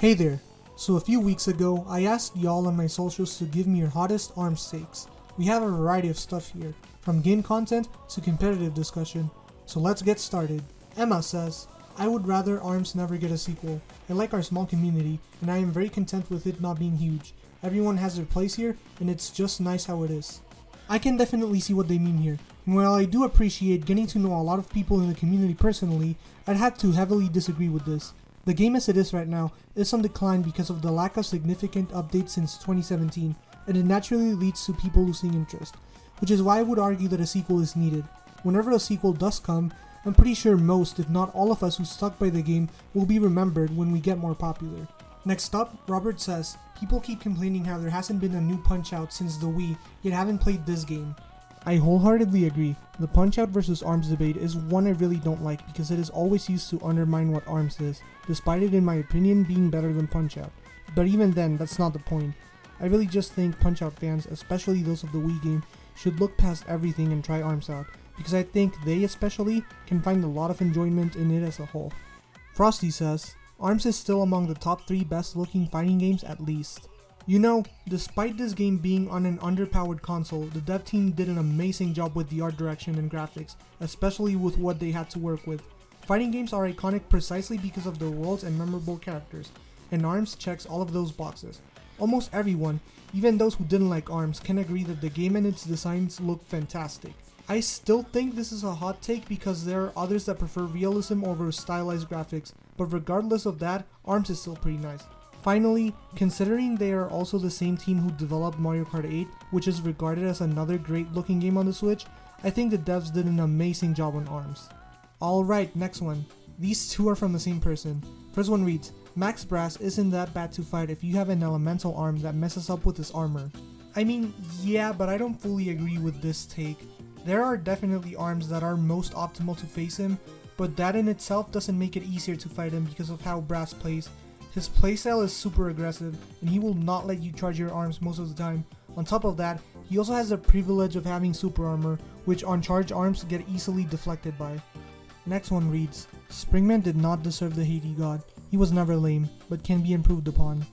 Hey there! So a few weeks ago, I asked y'all on my socials to give me your hottest ARMS takes. We have a variety of stuff here, from game content to competitive discussion. So let's get started. Emma says, I would rather ARMS never get a sequel. I like our small community, and I am very content with it not being huge. Everyone has their place here, and it's just nice how it is. I can definitely see what they mean here, and while I do appreciate getting to know a lot of people in the community personally, I'd have to heavily disagree with this. The game as it is right now is on decline because of the lack of significant updates since 2017, and it naturally leads to people losing interest, which is why I would argue that a sequel is needed. Whenever a sequel does come, I'm pretty sure most, if not all of us who stuck by the game will be remembered when we get more popular. Next up, Robert says, people keep complaining how there hasn't been a new Punch-Out since the Wii, yet haven't played this game. I wholeheartedly agree. The Punch-Out vs ARMS debate is one I really don't like because it is always used to undermine what ARMS is, despite it in my opinion being better than Punch-Out. But even then, that's not the point. I really just think Punch-Out fans, especially those of the Wii game, should look past everything and try ARMS out, because I think they especially can find a lot of enjoyment in it as a whole. Frosty says, ARMS is still among the top 3 best looking fighting games at least. You know, despite this game being on an underpowered console, the dev team did an amazing job with the art direction and graphics, especially with what they had to work with. Fighting games are iconic precisely because of their worlds and memorable characters, and ARMS checks all of those boxes. Almost everyone, even those who didn't like ARMS, can agree that the game and its designs look fantastic. I still think this is a hot take because there are others that prefer realism over stylized graphics, but regardless of that, ARMS is still pretty nice. Finally, considering they are also the same team who developed Mario Kart 8, which is regarded as another great looking game on the Switch, I think the devs did an amazing job on ARMS. Alright, next one. These two are from the same person. First one reads, Max Brass isn't that bad to fight if you have an elemental arm that messes up with his armor. I mean, yeah, but I don't fully agree with this take. There are definitely arms that are most optimal to face him, but that in itself doesn't make it easier to fight him because of how Brass plays. His playstyle is super aggressive, and he will not let you charge your arms most of the time. On top of that, he also has the privilege of having super armor, which on charged arms get easily deflected by. Next one reads, Springman did not deserve the hate he got. He was never lame, but can be improved upon.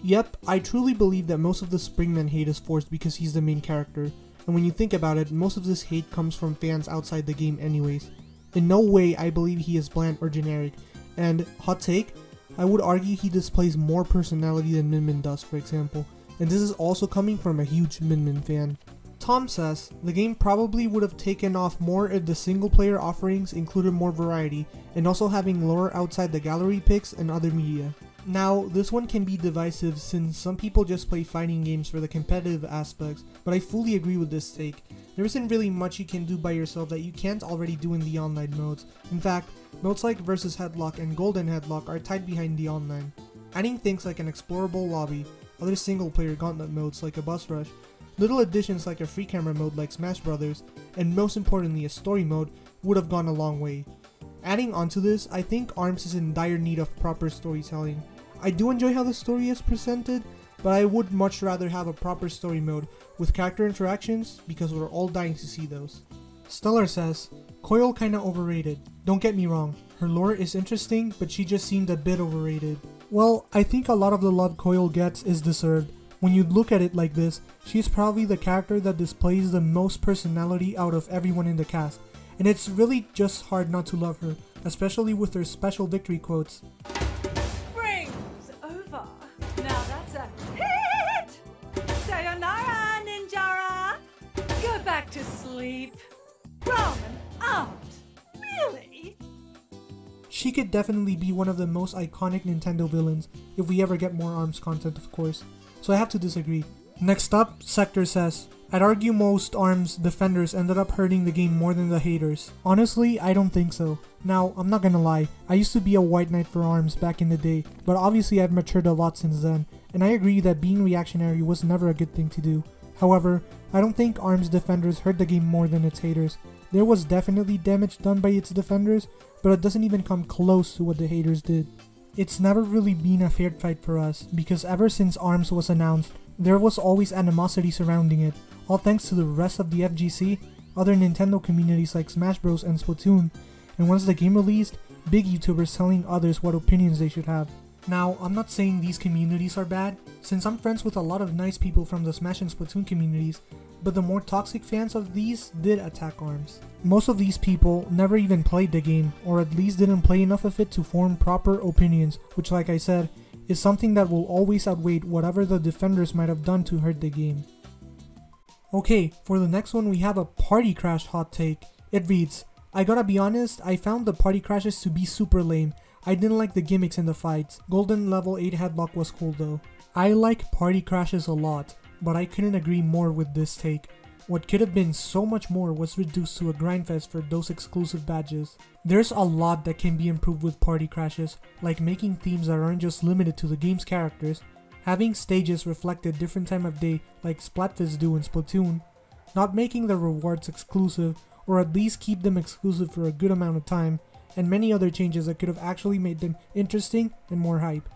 Yep, I truly believe that most of the Springman hate is forced because he's the main character, and when you think about it, most of this hate comes from fans outside the game anyways. In no way I believe he is bland or generic, and, hot take, I would argue he displays more personality than Min Min does, for example, and this is also coming from a huge Min Min fan. Tom says, the game probably would have taken off more if the single player offerings included more variety, and also having lore outside the gallery picks and other media. Now, this one can be divisive since some people just play fighting games for the competitive aspects, but I fully agree with this take. There isn't really much you can do by yourself that you can't already do in the online modes. In fact, modes like Versus Headlock and Golden Headlock are tied behind the online. Adding things like an explorable lobby, other single player gauntlet modes like a Bus Rush, little additions like a free camera mode like Smash Brothers, and most importantly a story mode would have gone a long way. Adding onto this, I think ARMS is in dire need of proper storytelling. I do enjoy how the story is presented, but I would much rather have a proper story mode with character interactions because we're all dying to see those. Stellar says, Coil kinda overrated. Don't get me wrong, her lore is interesting, but she just seemed a bit overrated. Well, I think a lot of the love Coil gets is deserved. When you look at it like this, she's probably the character that displays the most personality out of everyone in the cast, and it's really just hard not to love her, especially with her special victory quotes. Spring's over. Now that's a hit! Sayonara, Ninjara! Go back to sleep. Roman out. Really? She could definitely be one of the most iconic Nintendo villains, if we ever get more ARMS content of course. So I have to disagree. Next up, Sector says, I'd argue most ARMS defenders ended up hurting the game more than the haters. Honestly, I don't think so. Now, I'm not gonna lie, I used to be a white knight for ARMS back in the day, but obviously I've matured a lot since then, and I agree that being reactionary was never a good thing to do. However, I don't think ARMS defenders hurt the game more than its haters. There was definitely damage done by its defenders, but it doesn't even come close to what the haters did. It's never really been a fair fight for us, because ever since ARMS was announced, there was always animosity surrounding it, all thanks to the rest of the FGC, other Nintendo communities like Smash Bros and Splatoon, and once the game released, big YouTubers telling others what opinions they should have. Now, I'm not saying these communities are bad, since I'm friends with a lot of nice people from the Smash and Splatoon communities, but the more toxic fans of these did attack ARMS. Most of these people never even played the game, or at least didn't play enough of it to form proper opinions, which, like I said, is something that will always outweigh whatever the defenders might have done to hurt the game. Okay, for the next one we have a Party Crash hot take. It reads, I gotta be honest, I found the party crashes to be super lame. I didn't like the gimmicks in the fights. Golden level 8 headlock was cool though. I like party crashes a lot, but I couldn't agree more with this take. What could have been so much more was reduced to a grindfest for those exclusive badges. There's a lot that can be improved with party crashes, like making themes that aren't just limited to the game's characters, having stages reflect a different time of day like Splatfest do in Splatoon, not making the rewards exclusive, or at least keep them exclusive for a good amount of time, and many other changes that could have actually made them interesting and more hype.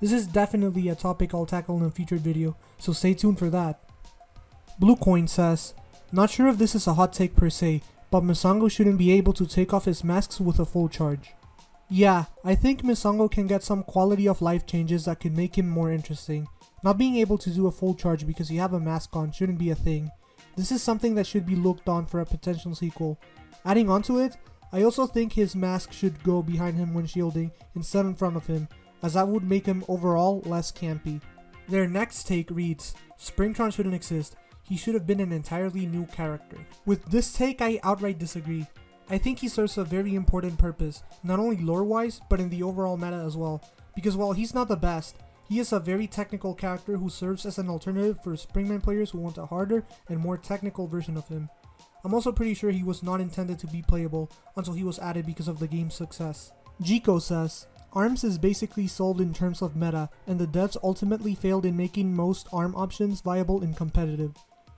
This is definitely a topic I'll tackle in a future video, so stay tuned for that. Bluecoin says, not sure if this is a hot take per se, but Misongo shouldn't be able to take off his masks with a full charge. Yeah, I think Misongo can get some quality of life changes that could make him more interesting. Not being able to do a full charge because you have a mask on shouldn't be a thing. This is something that should be looked on for a potential sequel. Adding on to it, I also think his mask should go behind him when shielding instead in front of him, as that would make him overall less campy. Their next take reads, Springtron shouldn't exist. He should have been an entirely new character. With this take, I outright disagree. I think he serves a very important purpose, not only lore-wise, but in the overall meta as well, because while he's not the best, he is a very technical character who serves as an alternative for Springman players who want a harder and more technical version of him. I'm also pretty sure he was not intended to be playable until he was added because of the game's success. Jico says, ARMS is basically sold in terms of meta, and the devs ultimately failed in making most ARM options viable and competitive.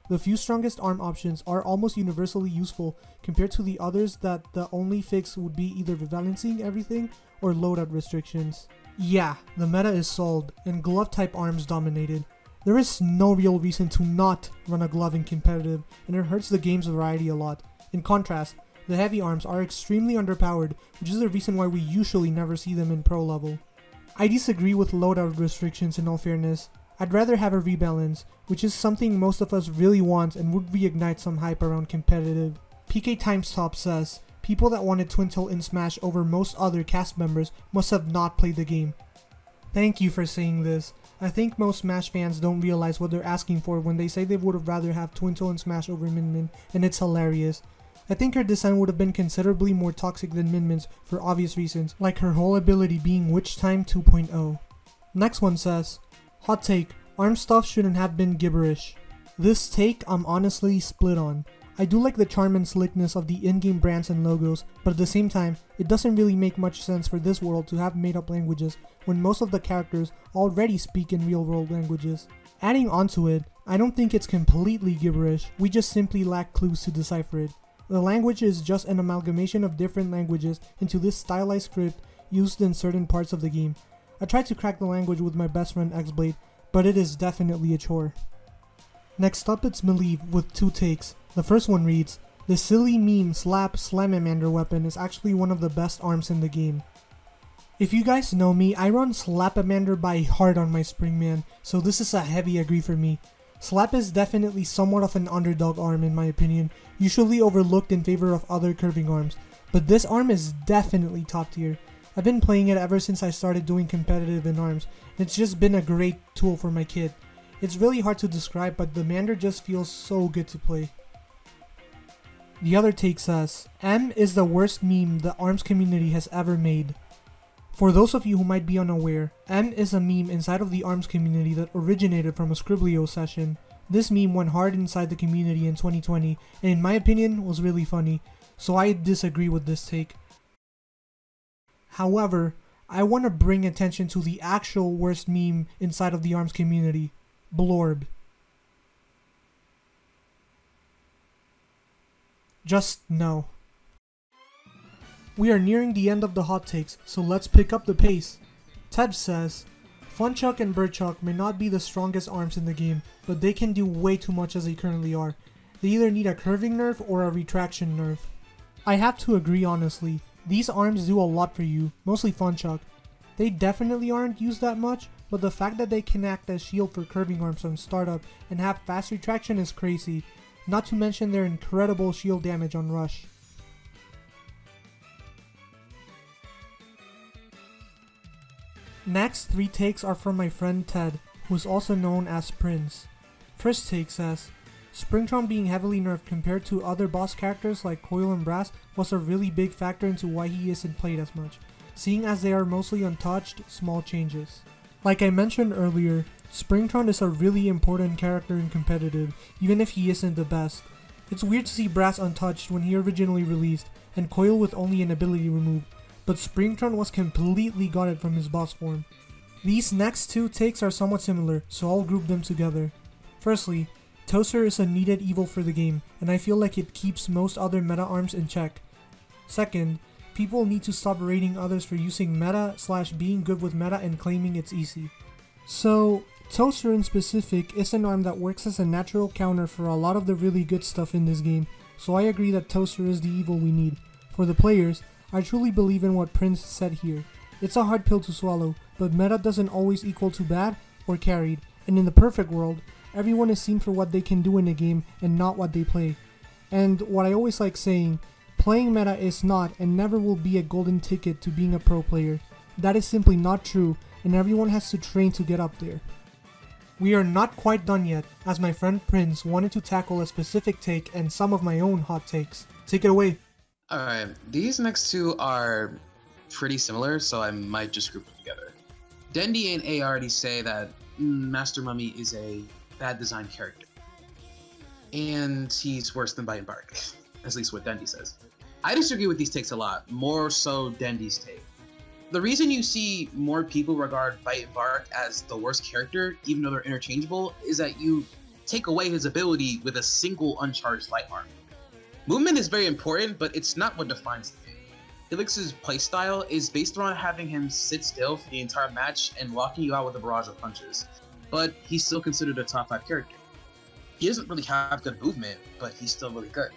The few strongest ARM options are almost universally useful compared to the others that the only fix would be either rebalancing everything or loadout restrictions. Yeah, the meta is sold, and glove type ARMS dominated. There is no real reason to not run a glove in competitive, and it hurts the game's variety a lot. In contrast, the heavy arms are extremely underpowered, which is the reason why we usually never see them in pro level. I disagree with loadout restrictions in all fairness. I'd rather have a rebalance, which is something most of us really want and would reignite some hype around competitive. PK Timestop says, people that wanted Twintel in Smash over most other cast members must have not played the game. Thank you for saying this. I think most Smash fans don't realize what they're asking for when they say they would have rather have Twintel in Smash over Min Min, and it's hilarious. I think her design would have been considerably more toxic than Min Min's for obvious reasons, like her whole ability being Witch Time 2.0. Next one says, hot take, ARM stuff shouldn't have been gibberish. This take I'm honestly split on. I do like the charm and slickness of the in-game brands and logos, but at the same time, it doesn't really make much sense for this world to have made-up languages when most of the characters already speak in real-world languages. Adding onto it, I don't think it's completely gibberish, we just simply lack clues to decipher it. The language is just an amalgamation of different languages into this stylized script used in certain parts of the game. I tried to crack the language with my best friend X-Blade, but it is definitely a chore. Next up it's Malieve with two takes. The first one reads, the silly meme slap Slamamander weapon is actually one of the best arms in the game. If you guys know me, I run Slapamander by heart on my Springman, so this is a heavy agree for me. Slap is definitely somewhat of an underdog arm in my opinion, usually overlooked in favor of other curving arms, but this arm is definitely top tier. I've been playing it ever since I started doing competitive in ARMS, and it's just been a great tool for my kid. It's really hard to describe, but the Mander just feels so good to play. The other take says, M is the worst meme the ARMS community has ever made. For those of you who might be unaware, M is a meme inside of the ARMS community that originated from a Scriblio session. This meme went hard inside the community in 2020, and in my opinion was really funny, so I disagree with this take. However, I want to bring attention to the actual worst meme inside of the ARMS community, Blorb. Just no. We are nearing the end of the hot takes, so let's pick up the pace. Teb says, Funchuck and Birdchuck may not be the strongest arms in the game, but they can do way too much as they currently are. They either need a curving nerf or a retraction nerf. I have to agree honestly, these arms do a lot for you, mostly Funchuck. They definitely aren't used that much, but the fact that they can act as shield for curving arms on startup and have fast retraction is crazy, not to mention their incredible shield damage on rush. Next 3 takes are from my friend Ted, who is also known as Prince. First take says, Springtron being heavily nerfed compared to other boss characters like Coil and Brass was a really big factor into why he isn't played as much, seeing as they are mostly untouched, small changes. Like I mentioned earlier, Springtron is a really important character in competitive, even if he isn't the best. It's weird to see Brass untouched when he originally released, and Coil with only an ability removed, but Springtron was completely gutted from his boss form. These next 2 takes are somewhat similar, so I'll group them together. Firstly, Toaster is a needed evil for the game, and I feel like it keeps most other meta arms in check. Second, people need to stop rating others for using meta/being good with meta and claiming it's easy. So, Toaster in specific is an arm that works as a natural counter for a lot of the really good stuff in this game, so I agree that Toaster is the evil we need. For the players, I truly believe in what Prince said here. It's a hard pill to swallow, but meta doesn't always equal to bad or carried, and in the perfect world, everyone is seen for what they can do in a game and not what they play. And what I always like saying, playing meta is not and never will be a golden ticket to being a pro player. That is simply not true, and everyone has to train to get up there. We are not quite done yet, as my friend Prince wanted to tackle a specific take and some of my own hot takes. Take it away. Alright, these next 2 are pretty similar, so I might just group them together. Dendy and A already say that Master Mummy is a bad design character, and he's worse than Bite and Bark, at least what Dendy says. I disagree with these takes a lot, more so Dendy's take. The reason you see more people regard Bite and Bark as the worst character, even though they're interchangeable, is that you take away his ability with a single uncharged light arm. Movement is very important, but it's not what defines the game. Helix's playstyle is based around having him sit still for the entire match and locking you out with a barrage of punches, but he's still considered a top 5 character. He doesn't really have good movement, but he's still really good.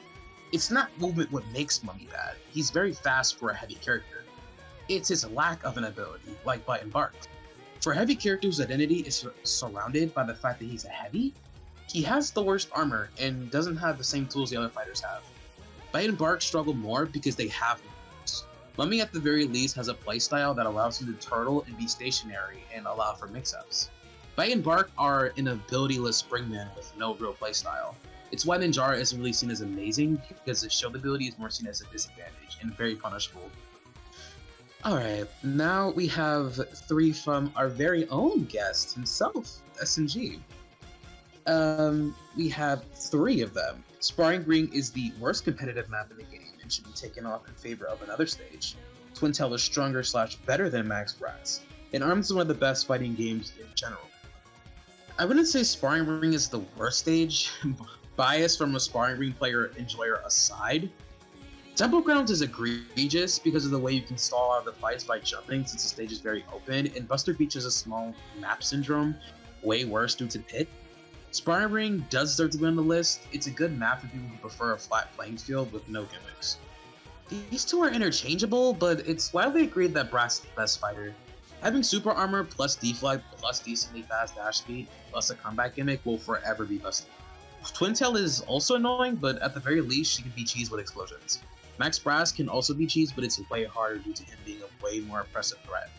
It's not movement what makes Mummy bad. He's very fast for a heavy character. It's his lack of an ability, like Bite and Bark. For a heavy character whose identity is surrounded by the fact that he's a heavy, he has the worst armor and doesn't have the same tools the other fighters have. Bite and Bark struggle more because they have moves. Mummy at the very least has a playstyle that allows him to turtle and be stationary and allow for mix-ups. Bite and Bark are an abilityless springman with no real playstyle. It's why Ninjara isn't really seen as amazing, because his shield ability is more seen as a disadvantage and very punishable. Alright, now we have 3 from our very own guest himself, SNG. We have 3 of them. Sparring Ring is the worst competitive map in the game and should be taken off in favor of another stage. Twin Tail is stronger / better than Max Brass, and ARMS is one of the best fighting games in general. I wouldn't say Sparring Ring is the worst stage, bias from a Sparring Ring player enjoyer aside. Temple Grounds is egregious because of the way you can stall out of the fights by jumping since the stage is very open, and Buster Beach has a small map syndrome, way worse due to Pit. Sparring Ring does deserve to be on the list. It's a good map for people who prefer a flat playing field with no gimmicks. These 2 are interchangeable, but it's widely agreed that Brass is the best fighter. Having super armor plus deflect plus decently fast dash speed plus a combat gimmick will forever be busted. Twin Tail is also annoying, but at the very least she can be cheesed with explosions. Max Brass can also be cheesed, but it's way harder due to him being a way more oppressive threat.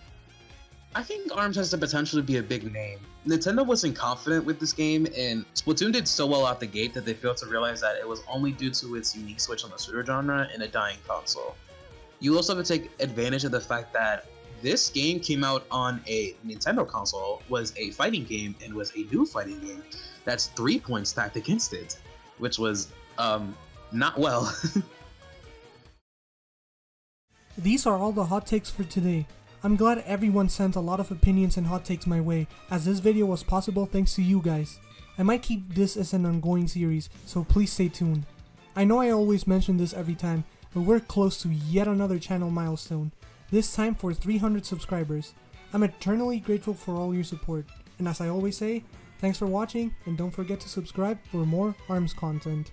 I think ARMS has the potential to be a big name. Nintendo wasn't confident with this game, and Splatoon did so well out the gate that they failed to realize that it was only due to its unique switch on the shooter genre and a dying console. You also have to take advantage of the fact that this game came out on a Nintendo console, was a fighting game, and was a new fighting game. That's 3 points stacked against it, which was, not well. These are all the hot takes for today. I'm glad everyone sent a lot of opinions and hot takes my way, as this video was possible thanks to you guys. I might keep this as an ongoing series, so please stay tuned. I know I always mention this every time, but we're close to yet another channel milestone, this time for 300 subscribers. I'm eternally grateful for all your support, and as I always say, thanks for watching, and don't forget to subscribe for more ARMS content.